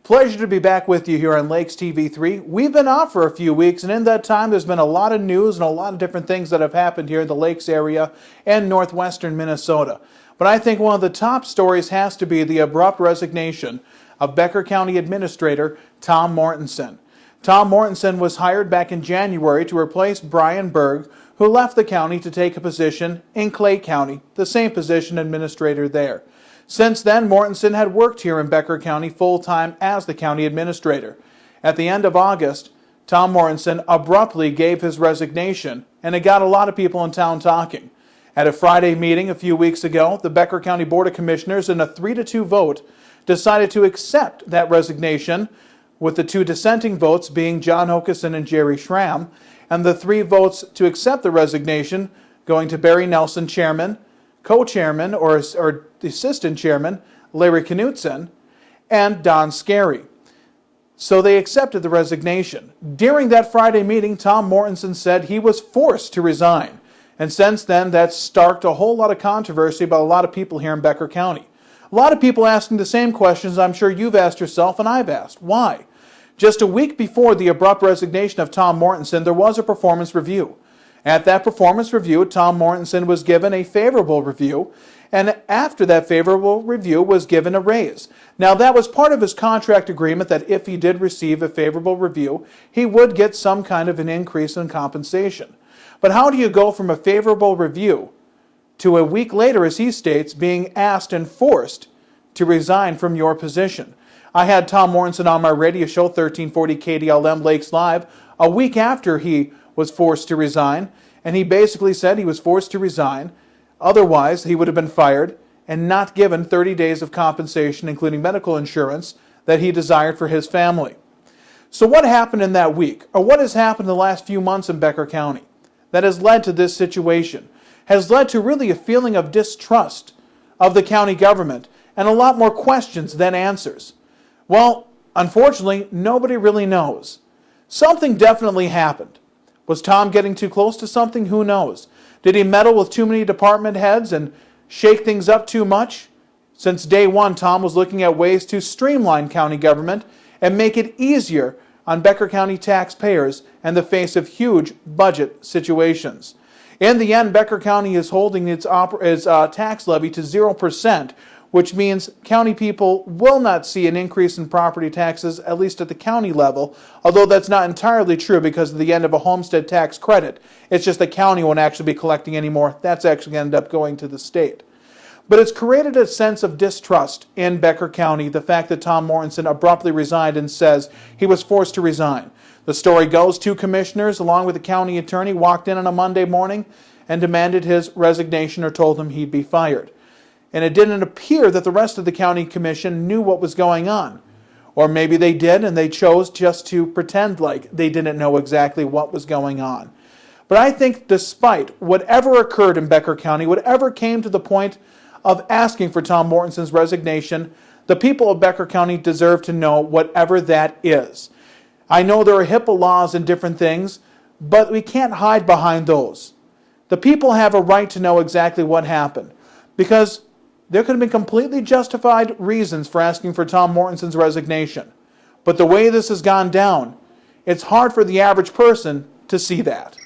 Pleasure to be back with you here on Lakes TV3. We've been off for a few weeks, and in that time there's been a lot of news and a lot of different things that have happened here in the Lakes area and northwestern Minnesota. But I think one of the top stories has to be the abrupt resignation of Becker County Administrator Tom Mortensen. Tom Mortensen was hired back in January to replace Brian Berg, who left the county to take a position in Clay County, the same position administrator there. Since then, Mortensen had worked here in Becker County full-time as the county administrator. At the end of August, Tom Mortensen abruptly gave his resignation, and it got a lot of people in town talking. At a Friday meeting a few weeks ago, the Becker County Board of Commissioners, in a 3-2 vote, decided to accept that resignation, with the 2 dissenting votes being John Hokeson and Jerry Schramm, and the 3 votes to accept the resignation going to Barry Nelson, chairman, co-chairman or the assistant chairman, Larry Knutson, and Don Scarry. So they accepted the resignation. During that Friday meeting, Tom Mortensen said he was forced to resign. And since then, that's sparked a whole lot of controversy about a lot of people here in Becker County. A lot of people asking the same questions I'm sure you've asked yourself and I've asked. Why? Just a week before the abrupt resignation of Tom Mortensen, there was a performance review. At that performance review, Tom Mortensen was given a favorable review, and after that favorable review was given a raise. Now, that was part of his contract agreement that if he did receive a favorable review, he would get some kind of an increase in compensation. But how do you go from a favorable review to a week later, as he states, being asked and forced to resign from your position? I had Tom Mortensen on my radio show, 1340 KDLM Lakes Live, a week after he was forced to resign, and he basically said he was forced to resign. Otherwise, he would have been fired and not given 30 days of compensation, including medical insurance, that he desired for his family. So what happened in that week, or what has happened in the last few months in Becker County that has led to this situation, has led to really a feeling of distrust of the county government and a lot more questions than answers? Well, unfortunately, nobody really knows. Something definitely happened. Was Tom getting too close to something? Who knows? Did he meddle with too many department heads and shake things up too much? Since day one, Tom was looking at ways to streamline county government and make it easier on Becker County taxpayers in the face of huge budget situations. In the end, Becker County is holding its tax levy to 0%, which means county people will not see an increase in property taxes, at least at the county level, although that's not entirely true because of the end of a homestead tax credit. It's just the county won't actually be collecting any more. That's actually going to end up going to the state. But it's created a sense of distrust in Becker County, the fact that Tom Mortensen abruptly resigned and says he was forced to resign. The story goes, 2 commissioners, along with the county attorney, walked in on a Monday morning and demanded his resignation or told him he'd be fired. And it didn't appear that the rest of the county commission knew what was going on. Or maybe they did and they chose just to pretend like they didn't know exactly what was going on. But I think despite whatever occurred in Becker County, whatever came to the point of asking for Tom Mortensen's resignation, the people of Becker County deserve to know whatever that is. I know there are HIPAA laws and different things, but we can't hide behind those. The people have a right to know exactly what happened, because there could have been completely justified reasons for asking for Tom Mortensen's resignation. But the way this has gone down, it's hard for the average person to see that.